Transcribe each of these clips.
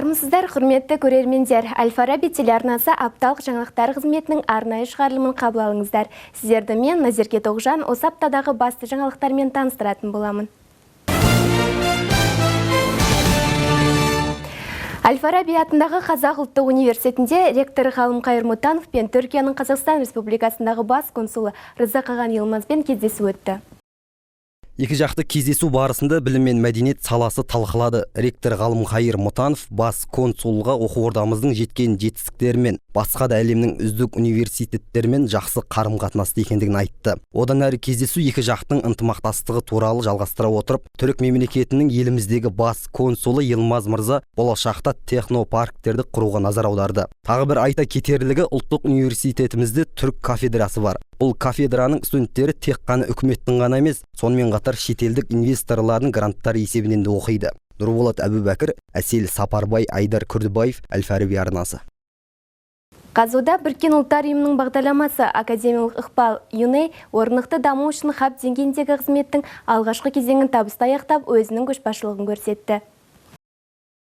Армысыздар, құрметті көрермендер. Әл-Фараби телеарнасы апталық жаңалықтар қызметінің арнайы шығарылымын қабыл алыңыздар. Сіздерді мен, Назерке Тоғжан, осы аптадағы басты жаңалықтармен таныстыратын боламын. Әл-Фараби атындағы Қазақ ұлттық университетінде ректор Ғалымқайыр Мұтанов пен Түркияның Қазақстан Республикасындағы бас консулы Рызақаған Йылмазбен кездесу өтті. Екі жақты кездесу барысында білім мен мәдениет саласы талқылады. Ректор Ғалымқайыр Мұтанов бас консулға оқу ордамыздың жеткен жетістіктерімен, басқа да әлемнің үздік университеттерімен жақсы қарым-қатынасты екендігін айтты. Одан әрі кездесу екі жақтың ынтымақтастығы туралы жалғастыра отырып, түрік мемлекетінің еліміздегі бас консулы Йылмаз мырза болашақта технопарктерді құруға назар аударды. Тағы бір айта кетерлігі, ұлттық университетімізде түрік кафедрасы бар. Бұл кафедраның студенттері тек қана үкіметтің ғана емес, сонымен қатар шетелдік инвесторлардың гранттары есебінен де оқиды. Нұрболат Әбубәкір, Әсел Сапарбай, Айдар Күрдібаев, Әл-Фараби арнасы. Қазуда Біріккен ұлттар ұйымының бағдарламасы академиялық ықпал ЮНЕЙ орнықты даму үшін хаб деңгейіндегі қызметтің алғашқы кезеңін табысты аяқтап, өзінің көшбасшылығын көрсетті.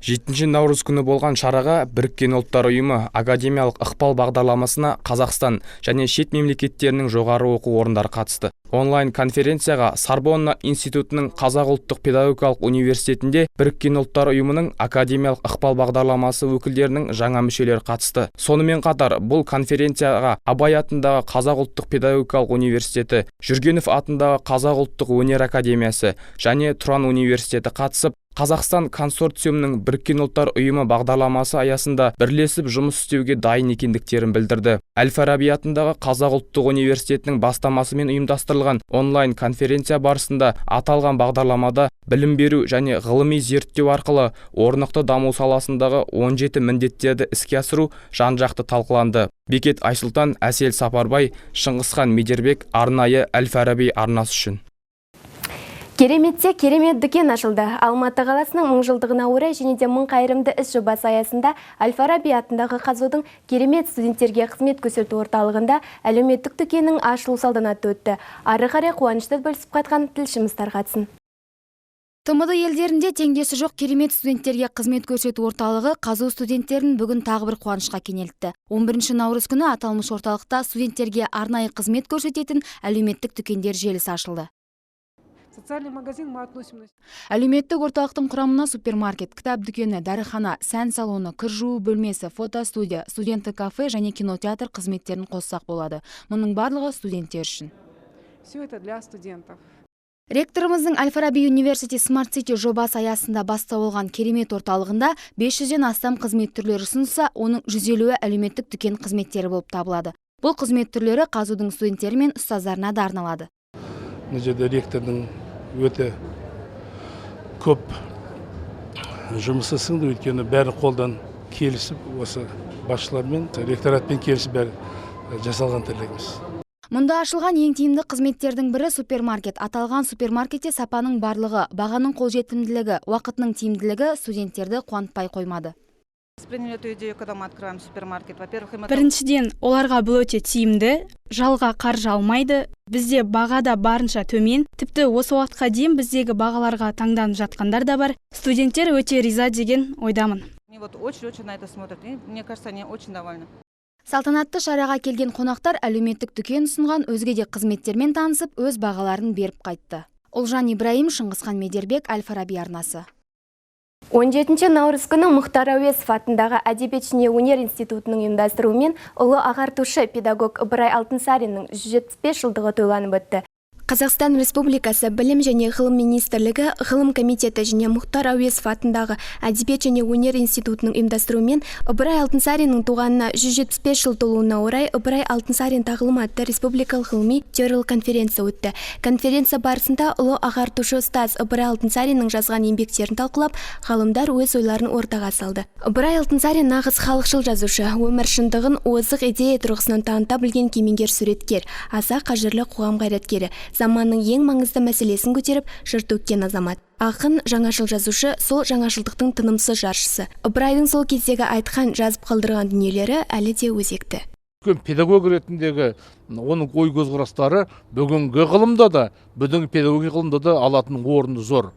7 наурыз күні болған шараға Біріккен ұлттар ұйымы академиялық ықпал бағдарламасына Қазақстан және шет мемлекеттерінің жоғары оқу орындары қатысты. Онлайн конференцияға Сорбонна институтының Қазақ ұлттық педагогикалық университетінде Біріккен ұлттар ұйымының академиялық ықпал бағдарламасы өкілдерінің жаңа мүшелері қатысты. Сонымен қатар бұл конференцияға Абай атындағы Қазақ ұлттық педагогикалық университеті, Жүргенов атындағы Қазақ ұлттық өнер академиясы және Тұран университеті қатысып, Қазақстан консорциумның Біріккен ұлттар ұйымы бағдарламасы аясында бірлесіп жұмыс істеуге дайын екендіктерін білдірді. Әл-Фараби атындағы Қазақ ұлттық университетінің бастамасымен ұйымдастырылған онлайн конференция барысында аталған бағдарламада білім беру және ғылыми зерттеу арқылы орнықты даму саласындағы 17 міндеттерді іске асыру жан-жақты талқыланды. Бекет Айсұлтан, Әсел Сапарбай, Шыңғысхан Медербек, арнайы Әл-Фараби арнасы үшін. Кереметте керемет дүкен ашылды. Алматы қаласының 1000 жылдығына орай және де 1000 қайырымды іс жобасы аясында Әл-Фараби атындағы Қазудың керемет студенттерге қызмет көрсету орталығында әлеуметтік дүкеннің ашылу салтанаты өтті. Ары қарай қуанышты бөлісіп қайтқан тілшіміз тарқатсын. ТМД елдерінде теңдесі жоқ керемет студенттерге қызмет көрсету орталығы Қазу студенттерін бүгін тағы бір қуанышқа кенелтті. 11 наурыз күні аталмыш орталықта студенттерге арнайы қызмет көрсететін әлеуметтік дүкендер желісі ашылды. Әлеуметтік орталықтың құрамына супермаркет, кітап дүкені, дәріхана, сән салоны, кір жуу бөлмесі, фотостудия, студенттік кафе және кинотеатр қызметтерін қоссақ болады. Мұның барлығы студенттер үшін. Все это для студентов. Ректорымыздың Әл-Фараби University Smart City жобасы аясында басталған керемет орталығында 500-ден астам қызмет түрлері ұсынылса, оның 150-і әлеуметтік дүкен қызметтері болып табылады. Бұл қызмет түрлері Қазудың студенттері мен ұстаздарына да арналады. Бұл жерде ректордың өте көп жұмысы сіңді, өйткені бәрі қолдан келісіп, осы басшылармен, ректоратпен келісіп бәрі жасалған тілегіміз. Мұнда ашылған ең тиімді қызметтердің бірі супермаркет. Аталған супермаркетте сапаның барлығы, бағаның қолжетімділігі, уақытының тиімділігі студенттерді қуантпай қоймады. Біріншіден, оларға бұл өте тиімді, жалға қаржы алмайды, бізде баға да барынша төмен, тіпті осы уақытқа дейін біздегі бағаларға таңданып жатқандар да бар. Студенттер өте риза деген ойдамын. Салтанатты шараға келген қонақтар әлеуметтік дүкен ұсынған өзге де қызметтермен танысып, өз бағаларын беріп қайтты. Олжан Ибраим, Шыңғысхан Медербек, Әл-Фараби арнасы. 17 наурыз күні Мұхтар Әуезов атындағы Әдебиет және өнер институтының ұйымдастыруымен ұлы ағартушы педагог Ыбырай Алтынсариннің 175 жылдығы тойланып өтті. Қазақстан Республикасы Білім және ғылым министрлігі, ғылым комитеті және Мұхтар Әуезов атындағы Әдебиет және өнер институтының ұйымдастыруымен Ыбырай Алтынсариннің туғанына 175 жыл толуына орай Ыбырай Алтынсарин тағылымы атты республикалық ғылыми теориялық конференция өтті. Конференция барысында ұлы ағартушы ұстаз Ыбырай Алтынсариннің жазған еңбектерін талқылап, ғалымдар өз ойларын ортаға салды. Ыбырай Алтынсарин нағыз халықшыл жазушы, өмір шындығын озық идея тұрғысынан таныта білген кемеңгер суреткер, аса қажырлы қоғам қайраткері, заманның ең маңызды мәселесін көтеріп, жыр төккен азамат. Ақын, жаңашыл жазушы, сол жаңашылдықтың тынымсыз жаршысы. Ыбырайдың сол кездегі айтқан, жазып қалдырған дүниелері әлі де өзекті. Педагог ретіндегі оның ой көзқарастары бүгінгі ғылымда да, бүгінгі педагогия ғылымда да алатын орны зор.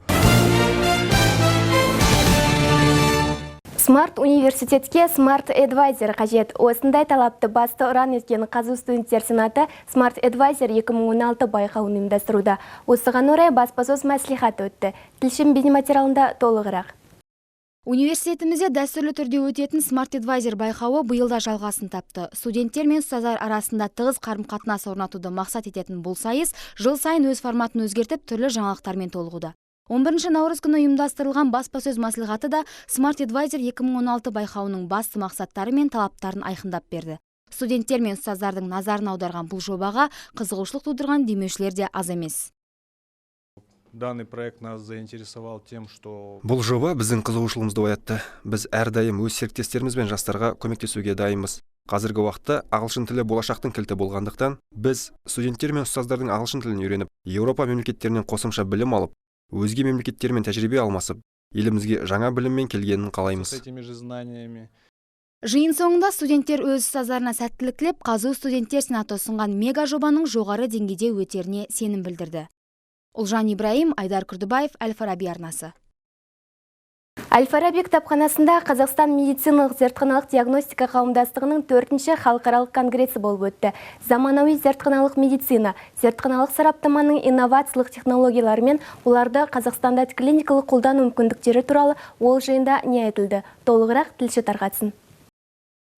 Смарт университетке Smart Advisor қажет. Осындай талапты басты ұран еткен Қазу студенттер сенаты Smart Advisor 2016 байқауын ұйымдастыруда. Осыған орай баспасөз мәслихаты өтті. Тілшім бейнематериалында толығырақ. Университетімізде дәстүрлі түрде өтетін Smart Advisor байқауы биылда жалғасын тапты. Студенттер мен ұстаздар арасында тығыз қарым-қатынас орнатуды мақсат ететін бұл сайыс жыл сайын өз форматын өзгертіп түрлі жаңалықтармен толығуда. 11 наурыз күні ұйымдастырылған баспасөз мәслихаты да Smart Advisor 2016 байқауының басты мақсаттары мен талаптарын айқындап берді. Студенттер мен ұстаздардың назарын аударған бұл жобаға қызығушылық тудырған демеушілер де аз емес. Данный проект нас заинтересовал тем, что... Бұл жоба біздің қызығушылығымызды оятты. Біз әрдайым өз серіктестеріміз бен жастарға көмектесуге дайынбыз. Қазіргі уақытта ағылшын тілі болашақтың кілті болғандықтан, біз студенттер мен ұстаздардың ағылшын тілін үйреніп, Еуропа мемлекеттерінен қосымша білім алып, өзге мемлекеттермен тәжірибе алмасып, елімізге жаңа біліммен келгенін қалаймыз. Жиын соңында студенттер өз ұстаздарына сәттілік тілеп, Қазу студенттер сенаты ұсынған мега жобаның жоғары деңгейде өтеріне сенім білдірді. Ұлжан Ибраим, Айдар Күрдібаев, Әл-Фараби арнасы. Әл-Фараби кітапханасында Қазақстан медициналық зертханалық диагностика қауымдастығының 4-ші халықаралық конгресі болып өтті. Заманауи зертханалық медицина, зертханалық сараптаманың инновациялық технологиялары мен оларды Қазақстанда клиникалық қолдану мүмкіндіктері туралы ол жиында не айтылды? Толығырақ тілші тарқатсын.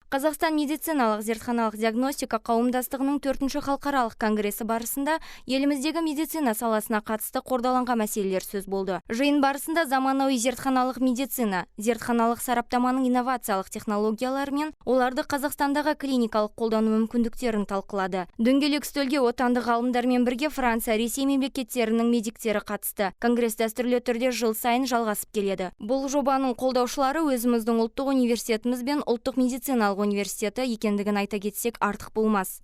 Қазақстан медициналық зертханалық диагностика қауымдастығының 4-ші халықаралық конгресі барысында еліміздегі медицина саласына қатысты қордаланған мәселелер сөз болды. Жиын барысында заманауи зертханалық медицина, зертханалық сараптаманың инновациялық технологиялары мен оларды Қазақстандағы клиникалық қолдану мүмкіндіктерін талқылады. Дөңгелек үстелге отандық ғалымдармен бірге Франция, Ресей мемлекеттерінің медиктері қатысты. Конгресс дәстүрлі түрде жыл сайын жалғасып келеді. Бұл жобаның қолдаушылары өзіміздің ұлттық университетіміз бен ұлттық медициналық университеті екендігін айта кетсек артық болмас.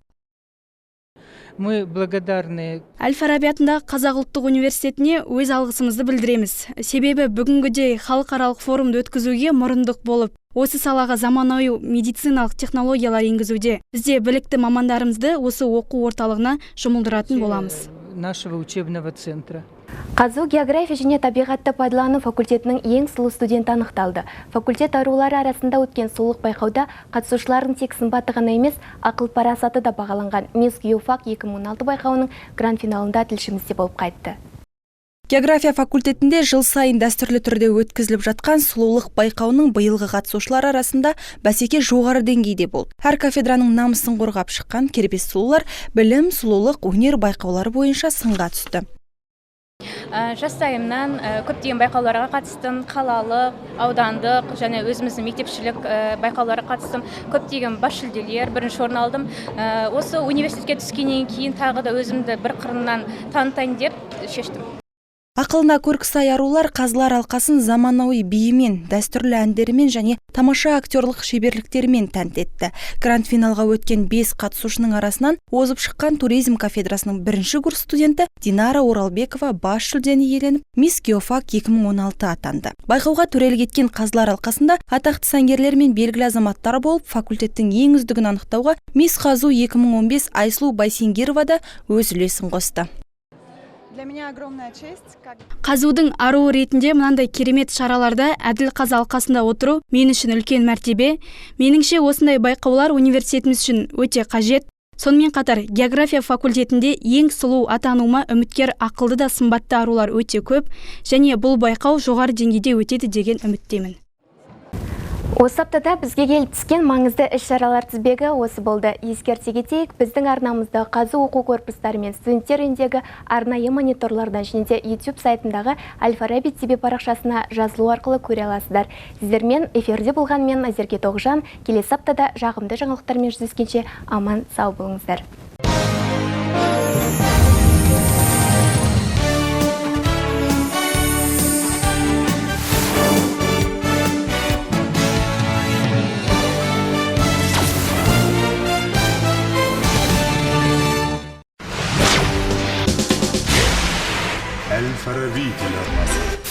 Мы благодарны. Әл-Фараби атындағы Қазақ ұлттық университетіне өз алғысымызды білдіреміз. Себебі бүгінгідей халықаралық форумды өткізуге мұрындық болып, осы салаға заманауи медициналық технологиялар енгізуде бізде білікті мамандарымызды осы оқу орталығына жұмылдыратын боламыз. Нашего учебного центра. Қазу география және табиғатты пайдалану факультетінің ең сұлу студенті анықталды. Факультет арулары арасында өткен сұлулық байқауда қатысушылардың тек сымбаты ғана емес, ақыл парасаты да бағаланған. Мисс Геофак 2016 байқауының гранд-финалында тілшімізде болып қайтты. География факультетінде жыл сайын дәстүрлі түрде өткізіліп жатқан сұлулық байқауының биылғы қатысушылар арасында бәсеке жоғары деңгейде болды. Әр кафедраның намысын қорғап шыққан кербез сұлулар білім, сұлулық, өнер байқаулары бойынша сынға түсті. Жастайымнан көптеген байқауларға қатыстым, қалалық, аудандық және өзіміздің мектепшілік байқауларға қатыстым. Көптеген бас жүлделер, бірінші орын алдым. Осы университетке түскеннен кейін тағы да өзімді бір қырынан танытайын деп шештім. Ақылына көркі сай арулар қазылар алқасын заманауи биімен, дәстүрлі әндерімен және тамаша актерлық шеберліктерімен тәнті етті. Гранд-финалға өткен 5 қатысушының арасынан озып шыққан туризм кафедрасының 1-ші курс студенті Динара Оралбекова бас жүлдені иеленіп, Мисс Геофак 2016 атанды. Байқауға төрелік еткен қазылар алқасында атақты сәнгерлер мен белгілі азаматтар болып, факультеттің ең үздігін анықтауға Мисс Қазу 2015 Айсұлу Байсенгерова да өз үлесін қосты. Қазудың аруы ретінде мынандай керемет шараларда әділ қазы алқасында отыру мен үшін үлкен мәртебе. Меніңше осындай байқаулар университетіміз үшін өте қажет. Сонымен қатар география факультетінде ең сұлу атануыма үміткер ақылды да сымбатты арулар өте көп және бұл байқау жоғары деңгейде өтеді деген үміттемін. Осы аптада бізге келіп түскен маңызды іс-шаралар тізбегі осы болды. Ескерте кетейік, біздің арнамызда Қазу оқу корпустары мен студенттер үйіндегі арнайы мониторлардан және де YouTube сайтындағы Әл-Фараби TV парақшасына жазылу арқылы көре аласыздар. Сіздермен эфирде болған мен Назерке Тоғжан. Келесі аптада жағымды жаңалықтармен жүздескенше аман сау болыңыздар. Әл-Фараби телеарнасы.